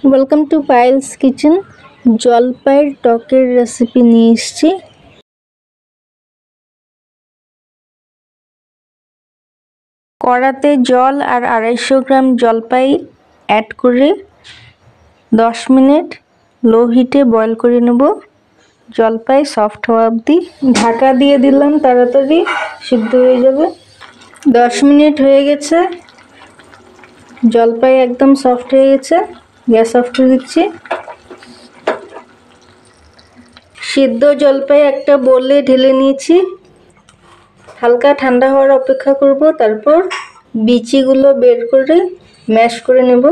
Welcome to Payel's kitchen. জলপাইয়ের টকের recipe নিয়ে এসেছি। কড়াতে জল আর 250 গ্রাম জলপাই অ্যাড করে 10 মিনিট লো হিটে বয়েল করে নেব। জলপাই সফট হওয়া অবধি ঢাকা দিয়ে দিলাম, তাড়াতাড়ি সিদ্ধ হয়ে যাবে। 10 মিনিট হয়ে গেছে, জলপাই একদম সফট হয়ে গেছে। গ্যাস অফ করে দিচ্ছি। সিদ্ধ জলপাই একটা বোলে ঢেলে নিয়েছি। হালকা ঠান্ডা হওয়ার অপেক্ষা করব, তারপর বিচিগুলো বের করে ম্যাশ করে নেব।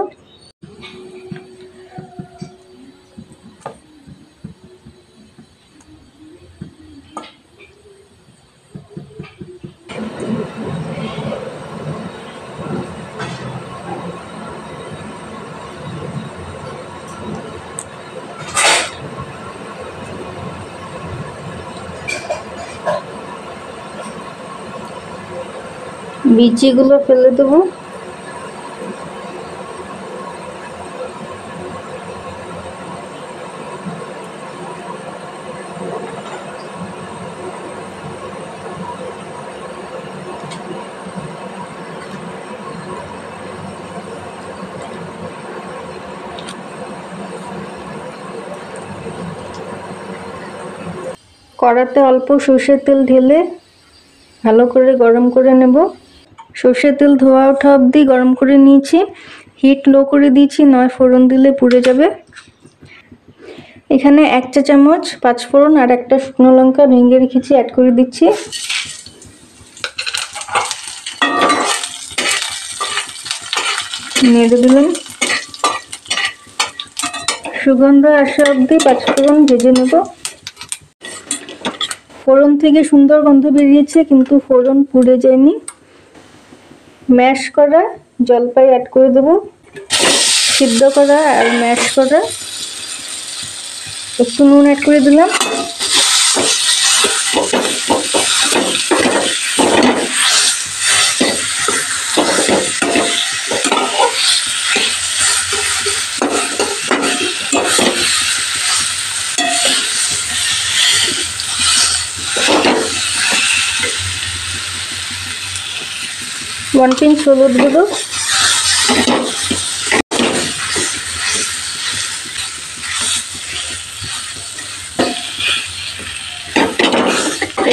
বিচিগুলো ফেলে দেবো। কড়াতে অল্প সর্ষের তেল ঢেলে ভালো করে গরম করে নেব। সর্ষের তেল ধোয়া ওঠা অবধি গরম করে নিয়েছি। হিট লো করে দিয়েছি, নয় ফোড়ন দিলে পুড়ে যাবে। এখানে 1 চা চামচ 5 ফোড়ন আর একটা শুকনো লঙ্কা ভেঙে রেখেছি, অ্যাড করে দিচ্ছি। নেড়ে দিলাম। সুগন্ধ আসা অবধি 5 ফোড়ন ভেজে নেব। ফোড়ন থেকে সুন্দর গন্ধ বেরিয়েছে, কিন্তু ফোড়ন পুড়ে যায়নি। ম্যাশ করা জলপাই অ্যাড করে দেব। সিদ্ধ করা আর ম্যাশ করা। একটু নুন অ্যাড করে দিলাম। ওয়ান পিঞ্চ হলুদ গুঁড়ো,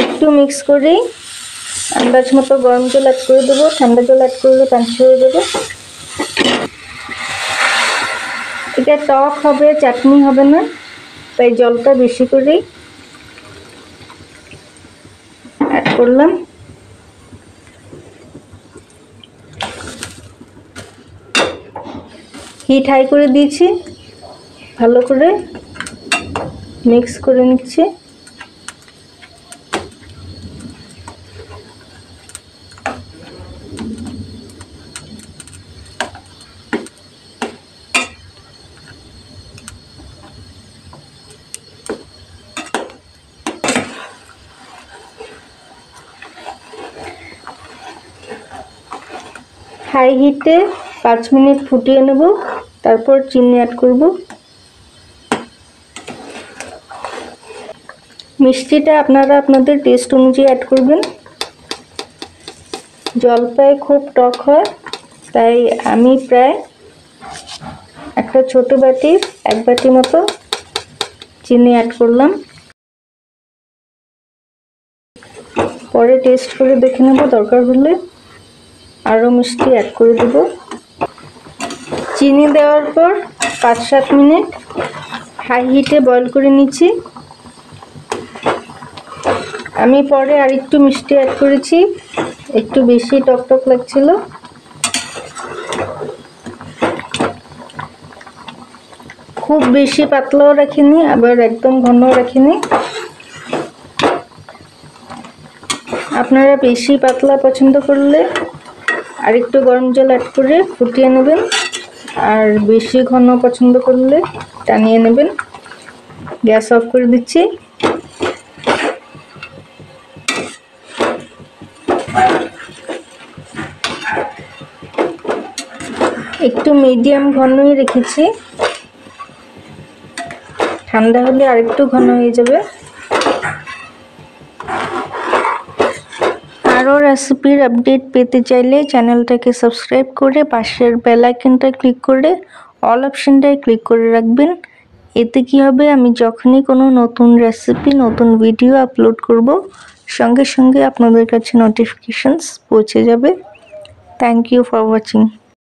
একটু মিক্স করে আন্দাজ মতো গরম জল অ্যাড করে দেবো। ঠান্ডা জল অ্যাড করলে পাঞ্চি হয়ে যাবে। এটা টক হবে, চাটনি হবে না, তাই জলটা বেশি করেই অ্যাড করলাম। হিট হাই করে দিয়েছি, ভালো করে মিক্স করে নিচ্ছি। হাই হিটে 5 মিনিট ফুটিয়ে নেব, তারপর চিনি অ্যাড করব। মিষ্টিটা আপনারা আপনাদের টেস্ট অনুযায়ী অ্যাড করবেন। জলপাই খুব টক হয়, তাই আমি প্রায় একটা ছোট বাটির 1 বাটি মতো চিনি অ্যাড করলাম। পরে টেস্ট করে দেখে নেব, দরকার হলে আরও মিষ্টি অ্যাড করে দেব। চিনি দেওয়ার পর 5-7 মিনিট হাই হিটে বয়েল করে নিচ্ছি। আমি পরে আর একটু মিষ্টি অ্যাড করেছি, একটু বেশি টকটক লাগছিল। খুব বেশি পাতলাও রাখিনি, আবার একদম ঘনও রাখিনি। আপনারা বেশি পাতলা পছন্দ করলে আর একটু গরম জল অ্যাড করে ফুটিয়ে নেবেন, আর বেশি ঘন পছন্দ করলে টানিয়ে নেবেন। গ্যাস অফ করে দিচ্ছি। একটু মিডিয়াম ঘনই রেখেছি। ঠান্ডা হলে আরেকটু ঘন হয়ে যাবে। আরও রেসিপির আপডেট পেতে চাইলে চ্যানেলটাকে সাবস্ক্রাইব করে পাশের বেল আইকনটা ক্লিক করে অল অপশনটায় ক্লিক করে রাখবেন। এতে কি হবে, আমি যখনই কোনো নতুন রেসিপি নতুন ভিডিও আপলোড করব সঙ্গে সঙ্গে আপনাদের কাছে নোটিফিকেশনস পৌঁছে যাবে। Thank you for watching.